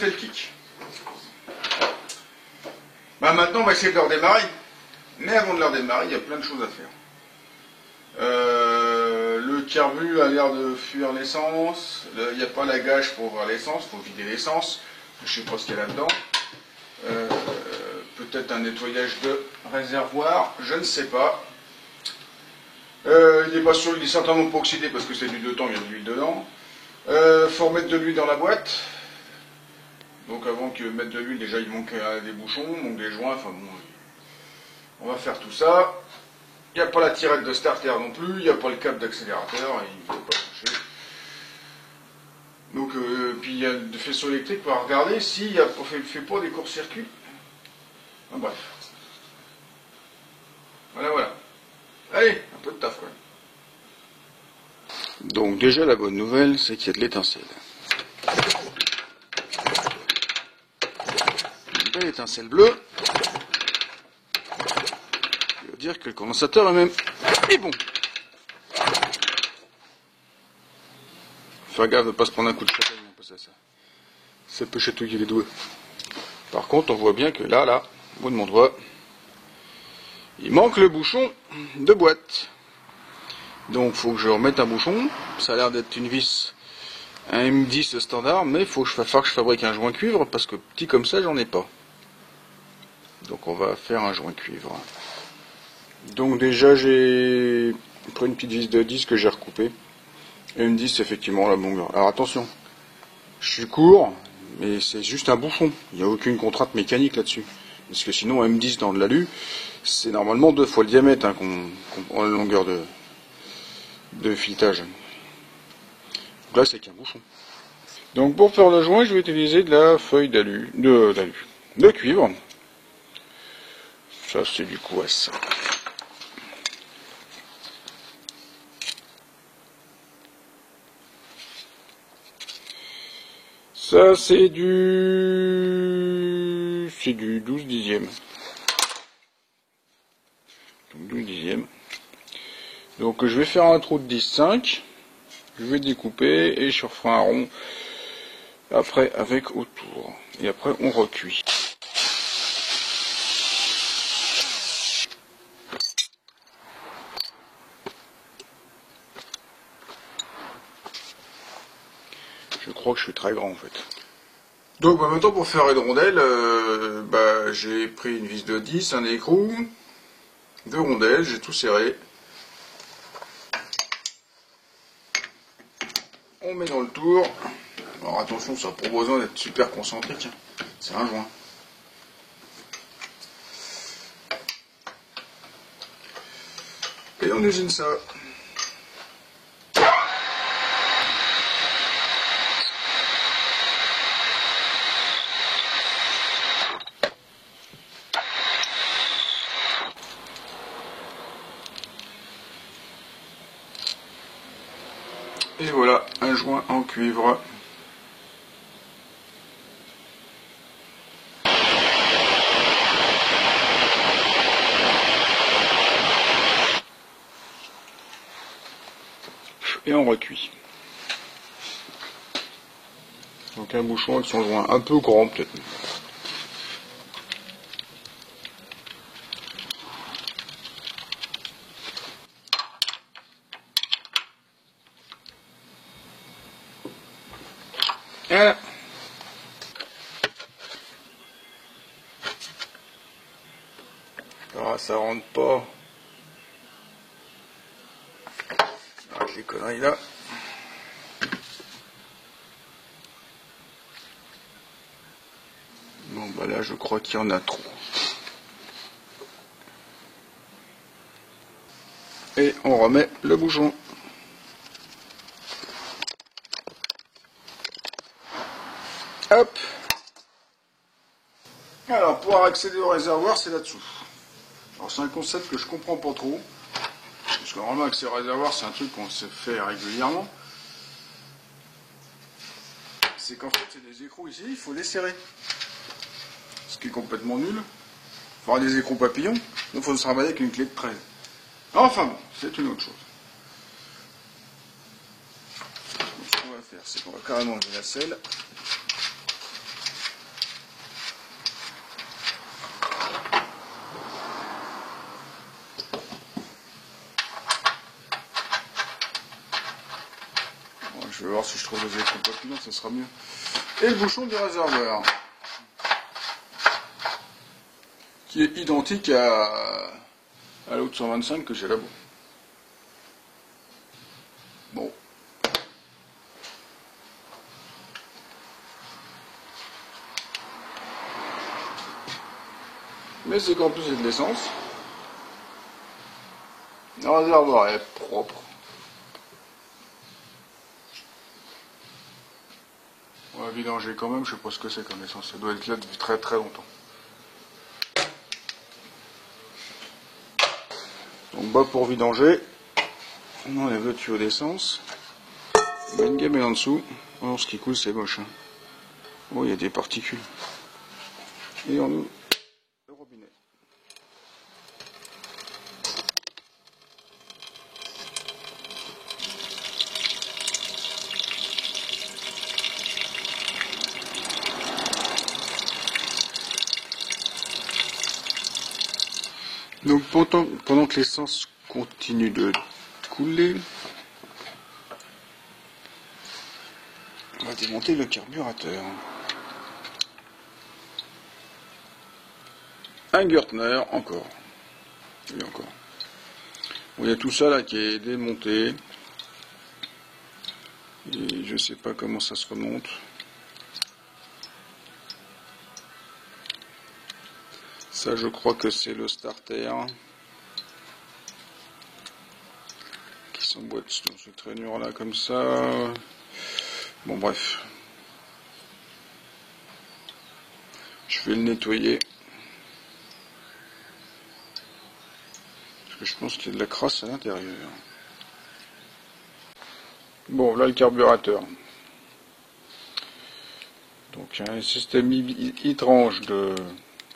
fait le kick. Bah maintenant on va essayer de le redémarrer. Mais avant de le redémarrer, il y a plein de choses à faire. Le carbu a l'air de fuir l'essence. Il n'y a pas la gâche pour ouvrir l'essence, il faut vider l'essence. Je ne sais pas ce qu'il y a là-dedans. Peut-être un nettoyage de réservoir, je ne sais pas. Il n'est pas sûr, il est certainement pas oxydé parce que c'est du 2 temps, il y a de l'huile dedans. Faut remettre de l'huile dans la boîte. Donc avant que mettre de l'huile, déjà il manque des bouchons, il manque des joints, enfin bon. On va faire tout ça. Il n'y a pas la tirette de starter non plus, il n'y a pas le câble d'accélérateur, il ne faut pas toucher. Donc, puis il y a des faisceaux électriques pour regarder s'il ne fait pas des courts-circuits. Enfin, bref. Voilà. Allez, un peu de taf quand même. Donc déjà la bonne nouvelle, c'est qu'il y a de l'étincelle. Une belle étincelle bleue. Ça veut dire que le condensateur est bon. Faire gaffe de ne pas se prendre un coup de châtaigne, ça peut chatouiller les doigts. Par contre, on voit bien que là, au bout de mon doigt, il manque le bouchon de boîte. Donc, il faut que je remette un bouchon. Ça a l'air d'être une vis, un M10 standard, mais il faut que je fabrique un joint cuivre, parce que petit comme ça, j'en ai pas. Donc, on va faire un joint cuivre. Donc, déjà, j'ai pris une petite vis de 10 que j'ai recoupée. M10, effectivement, la longueur. Alors, attention, je suis court, mais c'est juste un bouchon. Il n'y a aucune contrainte mécanique là-dessus. Parce que sinon, M10 dans de l'alu, c'est normalement 2 fois le diamètre hein, qu'on prend la longueur de filetage. Donc là, c'est qu'un bouchon. Donc pour faire le joint, je vais utiliser de la feuille de cuivre. Ça, c'est du couasse. Ça, c'est du 12 dixièmes. Donc 12 dixièmes. Donc je vais faire un trou de 10,5. Je vais découper et je referai un rond après avec autour. Et après on recuit. Je crois que je suis très grand en fait. Donc maintenant pour faire une rondelle, j'ai pris une vis de 10, un écrou, 2 rondelles, j'ai tout serré. On met dans le tour. Alors attention, ça n'a pas besoin d'être super concentrique. Hein. C'est un joint. Et on usine ça. Et voilà, un joint en cuivre. Et on recuit. Donc un bouchon avec son joint un peu grand peut-être. Voilà. Ah, ça rentre pas. Arrête les conneries là. Bon bah là je crois qu'il y en a trop. Et on remet le bouchon. Hop. Alors pour accéder au réservoir c'est là-dessous. Alors c'est un concept que je comprends pas trop. Parce que normalement accès au réservoir c'est un truc qu'on se fait régulièrement. C'est qu'en fait c'est des écrous ici, il faut les serrer. Ce qui est complètement nul. Il faut avoir des écrous papillons, donc il faut se travailler avec une clé de 13. Enfin bon, c'est une autre chose. Donc, ce qu'on va faire, c'est qu'on va carrément enlever la selle. voir si je trouve les électrodes papillons, ça sera mieux. Et le bouchon du réservoir, qui est identique à l'autre 125 que j'ai là-bas. Bon. Mais c'est qu'en plus c'est de l'essence. Le réservoir est propre. On va vidanger quand même, je sais pas ce que c'est comme essence, ça doit être là depuis très très longtemps. Donc bas pour vidanger, on enlève le tuyau d'essence, on met une gamelle en dessous. Alors ce qui coule c'est moche. Hein. Oh, il y a des particules. Et on ouvre le robinet. Donc pendant que l'essence continue de couler, on va démonter le carburateur. Un Gertner encore. Et encore. Bon, il y a tout ça là qui est démonté. Et je sais pas comment ça se remonte. Ça je crois que c'est le starter qui s'emboîte dans cette rainure là comme ça. Bon bref. Je vais le nettoyer. Parce que je pense qu'il y a de la crasse à l'intérieur. Bon, là le carburateur. Donc un système étrange de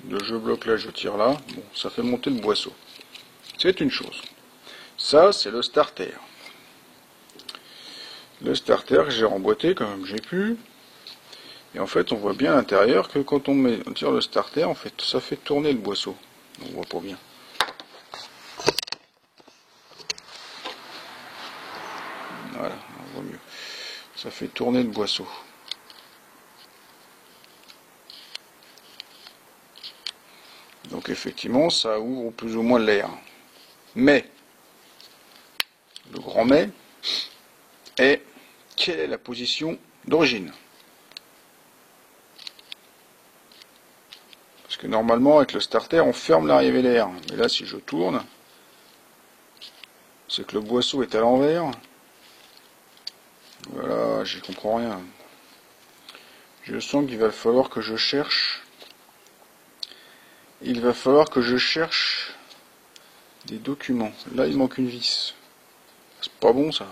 je bloque là, je tire là. Bon, ça fait monter le boisseau. C'est une chose. Ça, c'est le starter. Le starter que j'ai remboîté comme j'ai pu. Et en fait, on voit bien à l'intérieur que quand on tire le starter, en fait, ça fait tourner le boisseau. On voit pas bien. Voilà, on voit mieux. Ça fait tourner le boisseau. Donc effectivement, ça ouvre plus ou moins l'air. Mais, le grand mais est, quelle est la position d'origine? Parce que normalement, avec le starter, on ferme l'arrivée d'air. Mais là, si je tourne, c'est que le boisseau est à l'envers. Voilà, j'y comprends rien. Je sens qu'il va falloir que je cherche. Il va falloir que je cherche des documents. Là, il manque une vis. C'est pas bon, ça.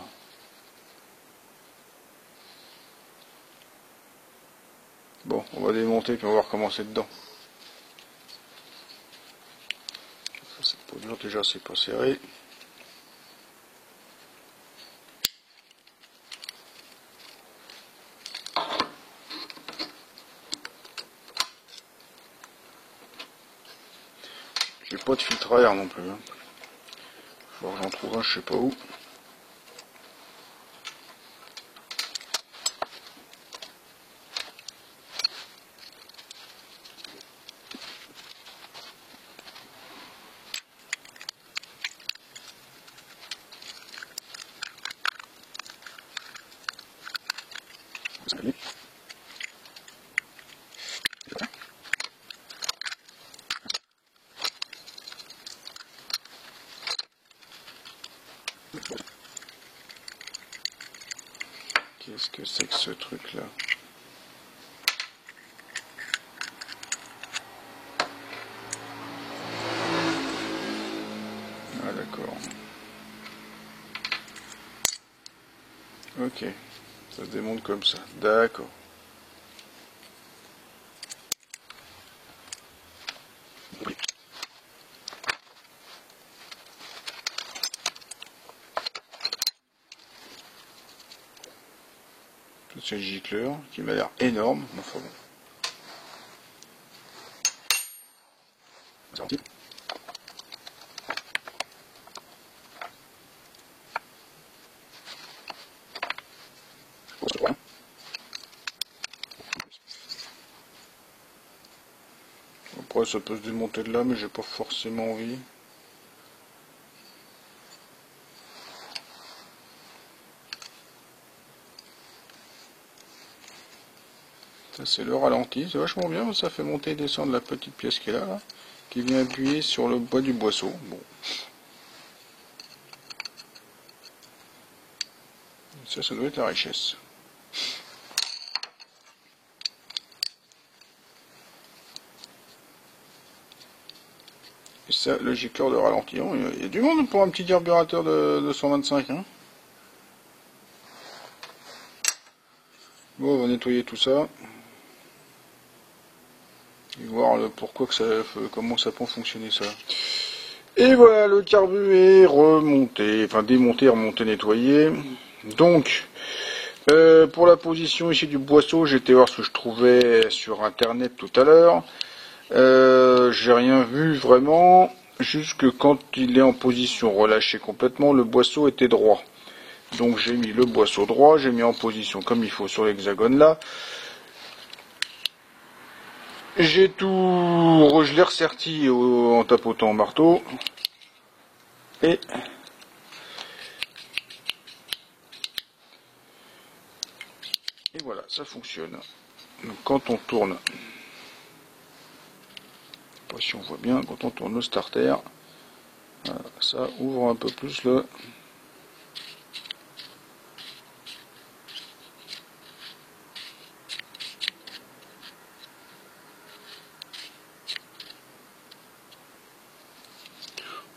Bon, on va démonter puis on va voir c'est dedans. Cette peau déjà, c'est pas serré. J'ai pas de filtre à air non plus. Hein. Faut que j'en trouve un, je sais pas où. Qu'est-ce que c'est que ce truc-là? Ah d'accord. Ok. Ça se démonte comme ça. D'accord. C'est le gicleur qui m'a l'air énorme, mais enfin bon. C'est parti. Après ça peut se démonter de là, mais j'ai pas forcément envie. Ça c'est le ralenti, c'est vachement bien, ça fait monter et descendre la petite pièce qui est là, qui vient appuyer sur le bois du boisseau. Bon. Ça doit être la richesse. Et ça, le gicleur de ralenti. Il y a du monde pour un petit carburateur de 125. Hein. Bon, on va nettoyer tout ça. Et voir pourquoi que ça, comment ça peut fonctionner ça. Et voilà, le carbu est remonté, enfin démonté, remonté, nettoyé. Donc, pour la position ici du boisseau, j'ai été voir ce que je trouvais sur internet tout à l'heure. J'ai rien vu vraiment, juste que quand il est en position relâchée complètement, le boisseau était droit. Donc j'ai mis le boisseau droit, j'ai mis en position comme il faut sur l'hexagone là. J'ai tout, je l'ai resserti en tapotant au marteau. Et voilà, ça fonctionne. Donc quand on tourne, je sais pas si on voit bien, quand on tourne le starter, voilà, ça ouvre un peu plus le...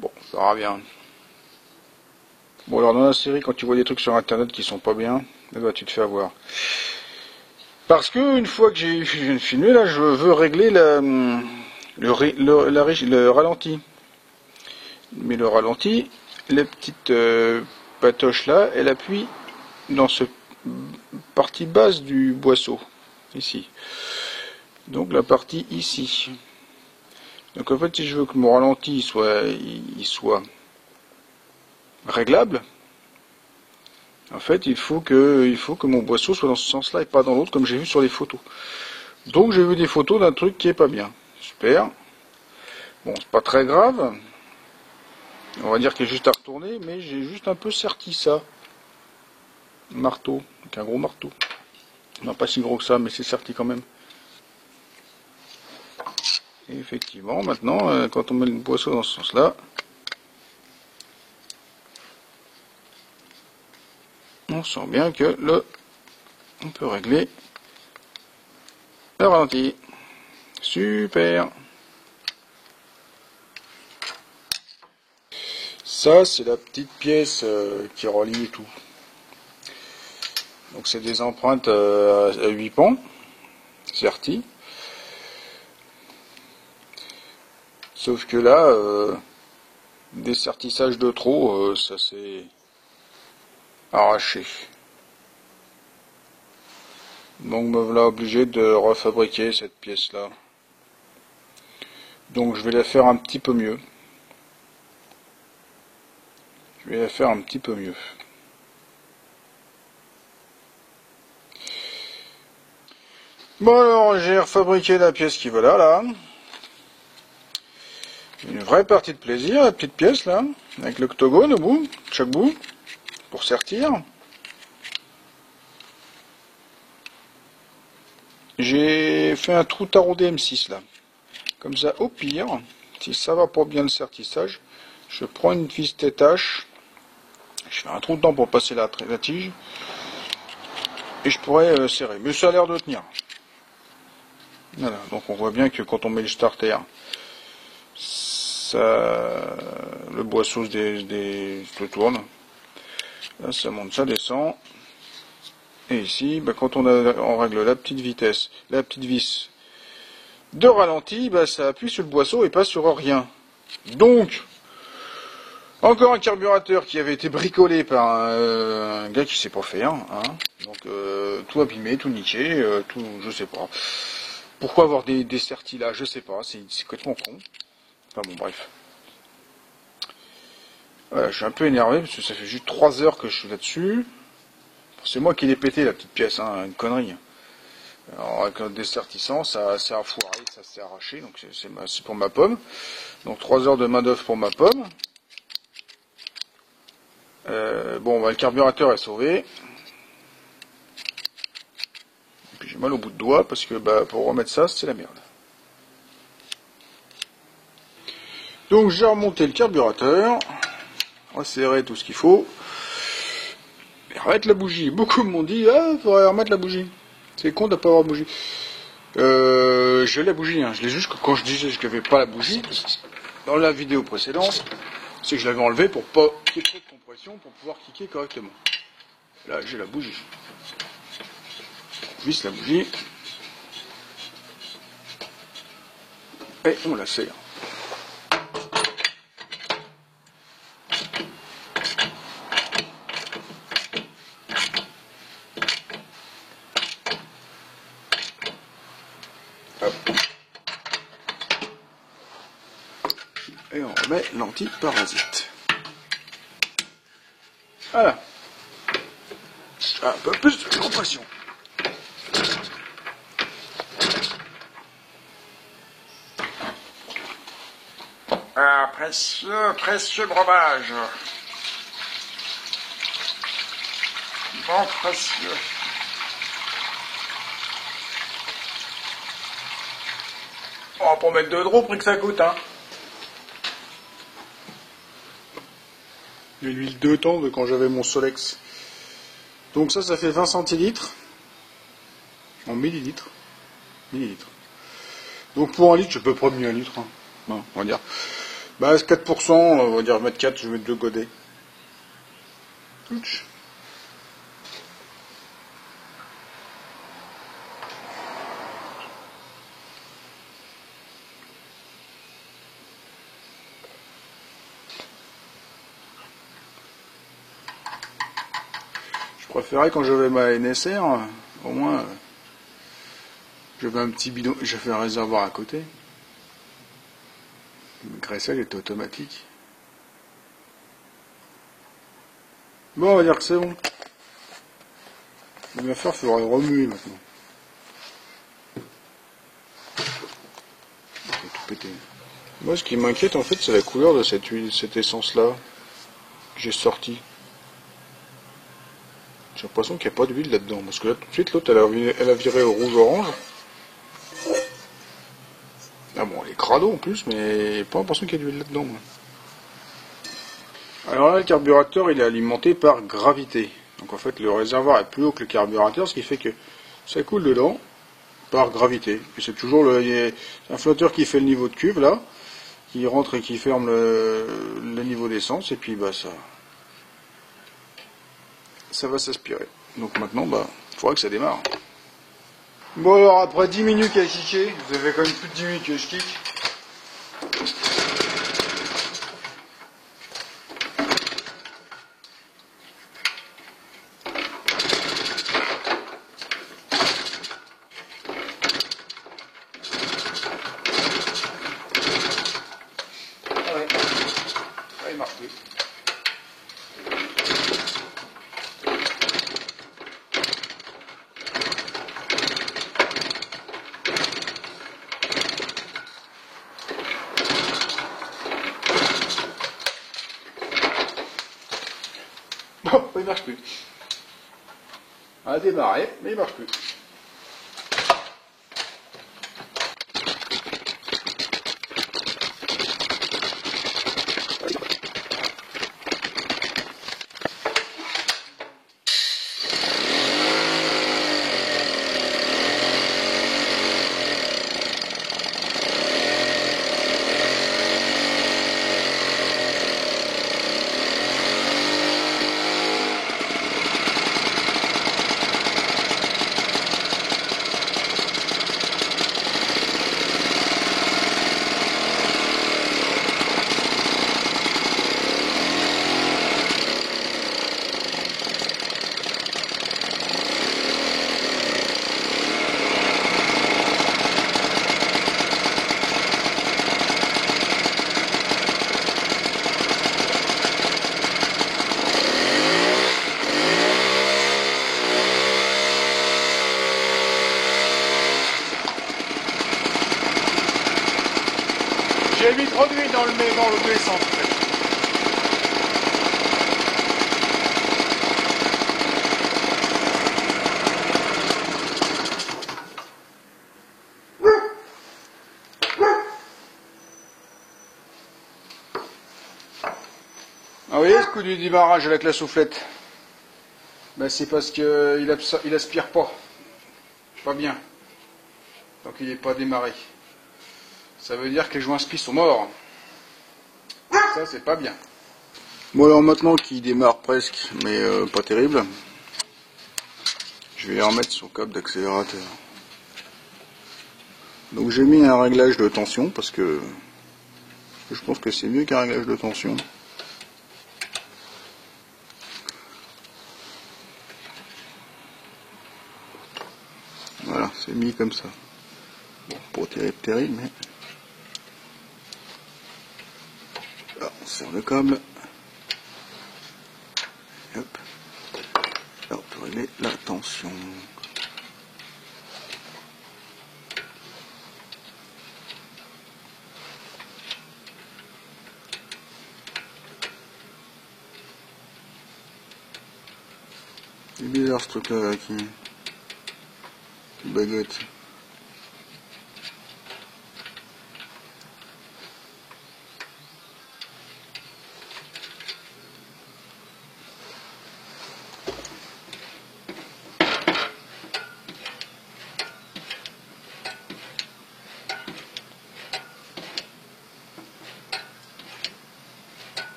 Bon, ça va bien. Bon alors dans la série, quand tu vois des trucs sur internet qui sont pas bien, eh ben, tu te fais avoir. Parce que une fois que j'ai filmé, là, je veux régler le ralenti. Mais le ralenti, la petite patoche là, elle appuie dans ce partie basse du boisseau, ici. Donc la partie ici. Donc en fait, si je veux que mon ralenti soit réglable, en fait, il faut que mon boisseau soit dans ce sens-là et pas dans l'autre, comme j'ai vu sur les photos. Donc j'ai vu des photos d'un truc qui est pas bien. Super. Bon, c'est pas très grave. On va dire qu'il est juste à retourner, mais j'ai juste un peu serti ça. Marteau, avec un gros marteau. Non, pas si gros que ça, mais c'est serti quand même. Et effectivement, maintenant, quand on met le boisseau dans ce sens-là, on sent bien que on peut régler le ralenti. Super. Ça, c'est la petite pièce qui relie tout. Donc c'est des empreintes à 8 pans, serties. Sauf que là, des sertissages de trop, ça s'est arraché. Donc me voilà obligé de refabriquer cette pièce là. Donc je vais la faire un petit peu mieux. Bon alors j'ai refabriqué la pièce qui va là. Une vraie partie de plaisir, la petite pièce là, avec l'octogone au bout, chaque bout, pour sertir. J'ai fait un trou taraudé M6 là. Comme ça, au pire, si ça va pas bien le sertissage, je prends une vis TH, je fais un trou dedans pour passer la tige, et je pourrais serrer. Mais ça a l'air de tenir. Voilà, donc on voit bien que quand on met le starter, le boisseau se tourne. Là, ça monte, ça descend. Et ici, quand on règle la petite vitesse, la petite vis de ralenti, ça appuie sur le boisseau et pas sur rien. Donc, encore un carburateur qui avait été bricolé par un gars qui sait pas faire. Hein. Donc, tout abîmé, tout niqué, tout, je sais pas. Pourquoi avoir des sertis là, je sais pas, c'est complètement con. Enfin bon, bref. Voilà, je suis un peu énervé parce que ça fait juste 3 heures que je suis là-dessus. C'est moi qui l'ai pété la petite pièce, hein, une connerie. Alors avec un dessertissant, ça s'est foiré, ça s'est arraché, donc c'est pour ma pomme. Donc 3 heures de main d'œuvre pour ma pomme. Bon, bah, le carburateur est sauvé. Et puis j'ai mal au bout de doigt parce que bah, pour remettre ça, c'est la merde. Donc j'ai remonté le carburateur, resserré tout ce qu'il faut. Et remettre la bougie. Beaucoup m'ont dit, ah, il faudrait remettre la bougie. C'est con de ne pas avoir de bougie. J'ai la bougie, hein. Je l'ai juste que quand je disais que je n'avais pas la bougie, dans la vidéo précédente, c'est que je l'avais enlevé pour pas qu'il y ait trop de compression pour pouvoir cliquer correctement. Là, j'ai la bougie. On visse la bougie. Et on la serre. Hop. Et on remet l'anti-parasite. Voilà. Un peu plus de compression. Ah, précieux breuvage. Bon, précieux. Oh, pour mettre de l'eau, prix que ça coûte, hein. Et l'huile de temps de quand j'avais mon Solex. Donc ça fait 20 centilitres. En millilitres. Donc pour un litre, je peux pas mieux un litre. Hein. Non, on va dire. Bah, 4%, on va dire mettre 4, je vais mettre 2 godets. Ouch. Je préférais quand j'avais ma NSR, au moins, j'avais un petit bidon, j'ai fait un réservoir à côté. Le graissage était automatique. Bon, on va dire que c'est bon. Le bien faire, il faudra remuer maintenant. On va tout péter. Moi, ce qui m'inquiète, en fait, c'est la couleur de cette huile, cette essence-là que j'ai sortie. J'ai l'impression qu'il n'y a pas d'huile là-dedans. Parce que là, tout de suite, l'autre, elle a viré au rouge-orange. Ah bon, elle est crado en plus, mais pas l'impression qu'il y a de l'huile là-dedans. Alors là, le carburateur, il est alimenté par gravité. Donc en fait, le réservoir est plus haut que le carburateur, ce qui fait que ça coule dedans par gravité. Et c'est toujours un flotteur qui fait le niveau de cuve, là, qui rentre et qui ferme le niveau d'essence, et puis bah ça va s'aspirer. Donc maintenant, bah, il faudra que ça démarre. Bon alors, après 10 minutes à kicker, vous avez quand même plus de 10 minutes que je kick. Ah ouais, ça il marche plus. Bon, il marche plus. On a démarré, mais il marche plus. J'ai mis trop d'huile dans le essence en fait. Ah, vous voyez ce coup du démarrage avec la soufflette? Ben, c'est parce qu'il aspire pas. Pas bien. Donc il n'est pas démarré. Ça veut dire que les joints spi sont morts. Ça, c'est pas bien. Bon, alors maintenant qu'il démarre presque, mais pas terrible, je vais remettre son câble d'accélérateur. Donc j'ai mis un réglage de tension parce que je pense que c'est mieux qu'un réglage de tension. Voilà, c'est mis comme ça. Bon, pas terrible, mais... Là, on serre le câble. Hop. Là, on peut régler la tension. C'est bizarre ce truc là qui bagote.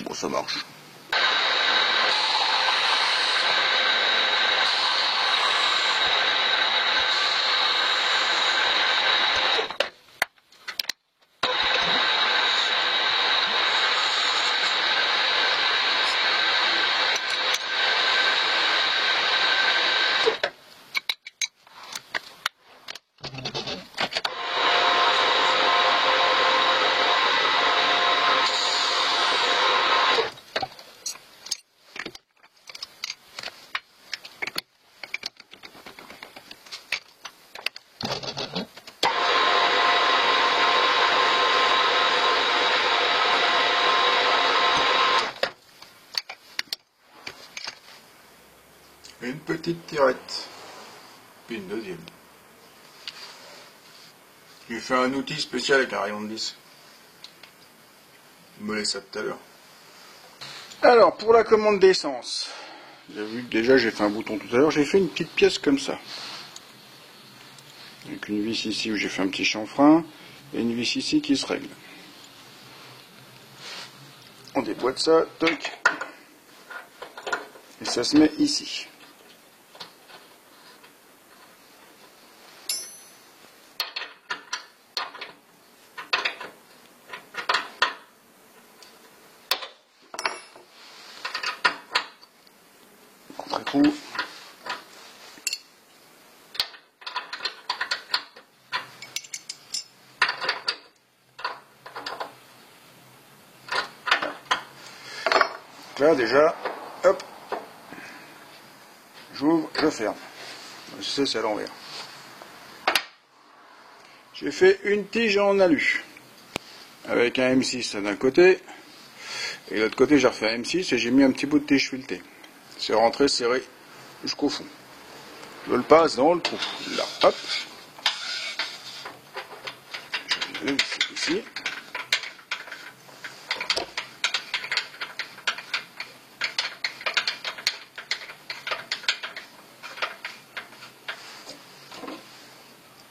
Bon, ça marche. Une petite tirette, puis une deuxième. J'ai fait un outil spécial avec un rayon de 10. Je me laisse ça tout à l'heure. Alors, pour la commande d'essence, vous avez vu que déjà j'ai fait un bouton tout à l'heure, j'ai fait une petite pièce comme ça. Avec une vis ici où j'ai fait un petit chanfrein, et une vis ici qui se règle. On déboîte ça, toc, et ça se met ici. Contre-coup. Là déjà, hop, j'ouvre, je ferme. C'est à l'envers. J'ai fait une tige en alu avec un M6 d'un côté et l'autre côté j'ai refait un M6 et j'ai mis un petit bout de tige filetée. C'est rentré serré jusqu'au fond. Je le passe dans le trou. Là, hop. Je le mets ici.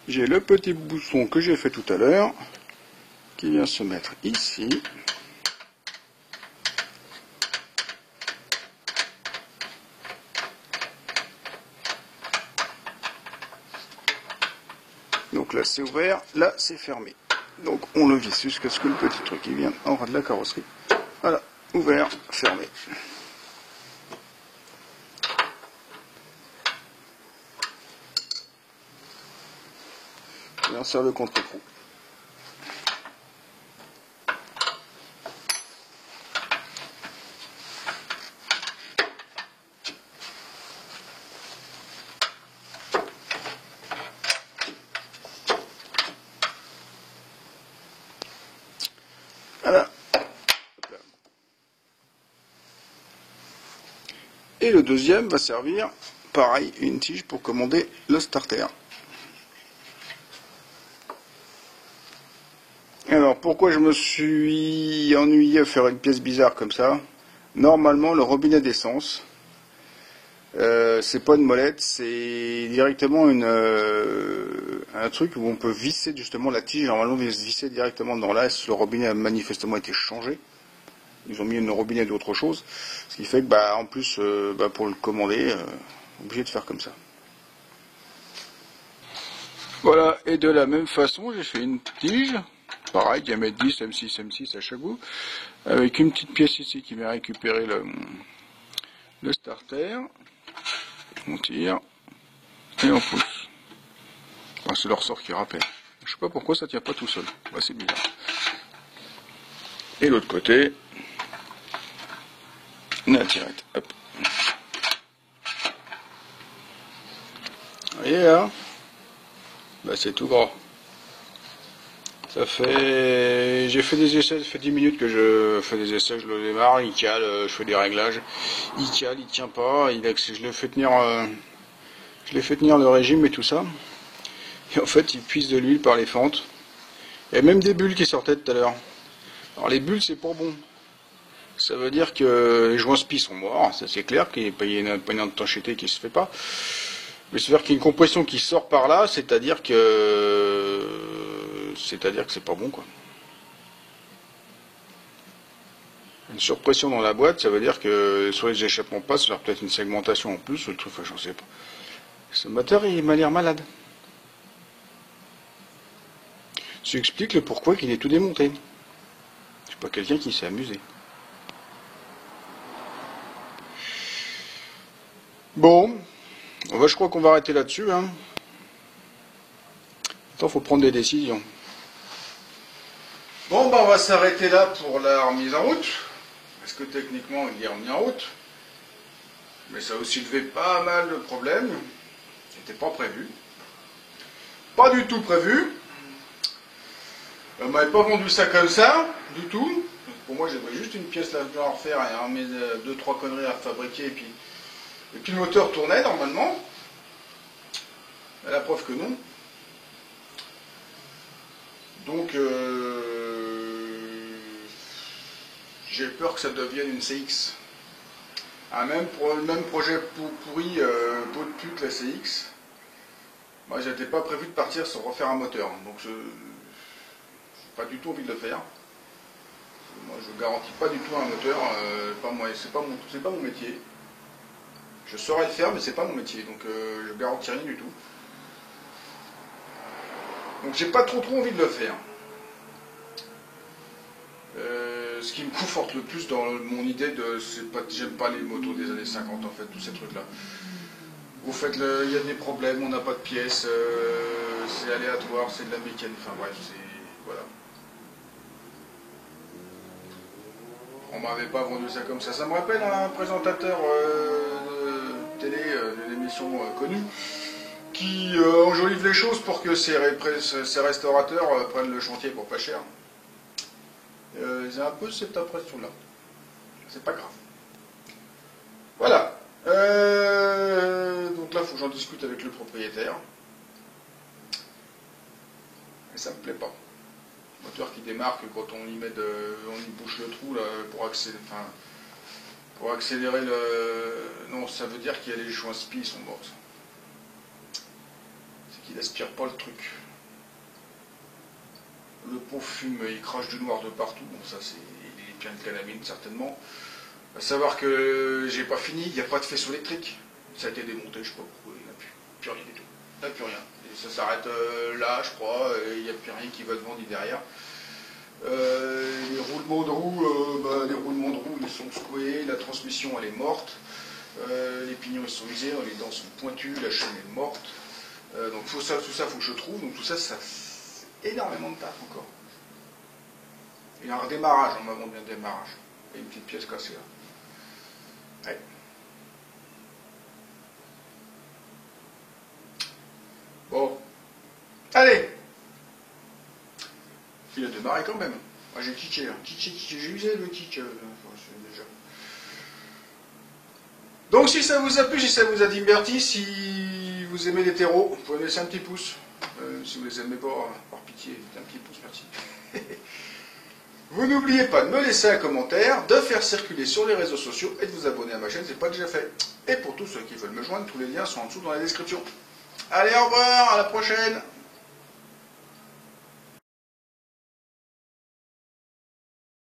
J'ai le petit bouchon que j'ai fait tout à l'heure qui vient se mettre ici. Donc là c'est ouvert, là c'est fermé. Donc on le visse jusqu'à ce que le petit truc il vienne en ras de la carrosserie. Voilà, ouvert, fermé. Et on serre le contre-coup. Et le deuxième va servir, pareil, une tige pour commander le starter. Alors, pourquoi je me suis ennuyé à faire une pièce bizarre comme ça? Normalement, le robinet d'essence, c'est pas une molette, c'est directement un truc où on peut visser justement la tige. Normalement, on se visser directement dans l'as. Le robinet a manifestement été changé. Ils ont mis un robinet d'autre chose, ce qui fait que, en plus, pour le commander, obligé de faire comme ça. Voilà, et de la même façon, j'ai fait une tige, pareil, diamètre 10, M6, M6 à chaque bout, avec une petite pièce ici qui vient récupérer le starter. On tire et on pousse. Enfin, c'est le ressort qui rappelle. Je sais pas pourquoi ça tient pas tout seul. C'est bizarre. Et l'autre côté, la tirette. Hop. Vous voyez là, c'est tout gras. Ça fait, j'ai fait des essais, ça fait 10 minutes que je fais des essais, je le démarre, il cale, je fais des réglages, il cale, il tient pas, je l'ai fait tenir le régime et tout ça. Et en fait, il puise de l'huile par les fentes. Il y a même des bulles qui sortaient tout à l'heure. Alors les bulles, c'est pas bon. Ça veut dire que les joints spi sont morts, ça c'est clair, qu'il n'y a pas une étanchéité qui se fait pas. Mais c'est-à-dire qu'il y a une compression qui sort par là, c'est-à-dire que c'est pas bon, quoi. Une surpression dans la boîte, ça veut dire que soit les échappements passent, soit peut-être une segmentation en plus, ou le truc, j'en sais pas. Ce moteur, il m'a l'air malade. Ça explique le pourquoi qu'il est tout démonté. C'est pas quelqu'un qui s'est amusé. Bon, je crois qu'on va arrêter là-dessus. Hein. Attends, faut prendre des décisions. Bon, on va s'arrêter là pour la remise en route. Parce que techniquement, il est remis en route. Mais ça a aussi levé pas mal de problèmes. C'était pas prévu. Pas du tout prévu. On m'avait pas vendu ça comme ça, du tout. Pour moi, j'avais juste une pièce là à refaire et 2-3 conneries à fabriquer. Et puis le moteur tournait normalement. À la preuve que non. Donc, j'ai peur que ça devienne une CX. Le même projet pourri, peau de pute, la CX. Moi, j'étais pas prévu de partir sans refaire un moteur. Donc, j'ai pas du tout envie de le faire. Moi, je garantis pas du tout un moteur. C'est pas mon métier. Je saurais le faire, mais c'est pas mon métier. Donc, je garantis rien du tout. Donc, j'ai pas trop envie de le faire. Ce qui me conforte le plus dans mon idée j'aime pas les motos des années 50 en fait, tous ces trucs là. Vous faites il y a des problèmes, on n'a pas de pièces, c'est aléatoire, c'est de la mécanique, enfin bref, voilà. On m'avait pas vendu ça comme ça. Ça me rappelle un présentateur de télé d'une émission connue qui enjolive les choses pour que ses restaurateurs prennent le chantier pour pas cher. J'ai un peu cette impression-là. C'est pas grave. Voilà. Donc là, il faut que j'en discute avec le propriétaire. Et ça me plaît pas. Moteur qui démarre que quand on y bouche le trou là, pour accélérer le... Non, ça veut dire qu'il y a les joints spi, ils sont morts. C'est qu'il aspire pas le truc. Le pot fume, il crache du noir de partout. Bon, ça, il est plein de calamine, certainement. À savoir que j'ai pas fini, il n'y a pas de faisceau électrique. Ça a été démonté, je sais pas pourquoi, il n'y a plus rien du tout. Il n'y a plus rien. Et ça s'arrête là, je crois, et il n'y a plus rien qui va devant ni derrière. Les roulements de roue, ils sont secoués, la transmission, elle est morte. Les pignons, ils sont usés, les dents sont pointues, la chaîne est morte. Donc tout ça, il faut que je trouve. Donc tout ça, énormément de taf encore. Il y a un redémarrage, on m'a vendu un démarrage. Et une petite pièce cassée là. Ouais. Bon. Allez. Il a démarré quand même. Moi j'ai kické, j'ai usé le kick déjà. Donc Donc si ça vous a plu, si ça vous a diverti, si vous aimez les terreaux, vous pouvez laisser un petit pouce. Si vous les aimez pas, par pitié, un petit pouce, merci. Vous n'oubliez pas de me laisser un commentaire, de faire circuler sur les réseaux sociaux et de vous abonner à ma chaîne, c'est pas déjà fait. Et pour tous ceux qui veulent me joindre, tous les liens sont en dessous dans la description. Allez, au revoir, à la prochaine!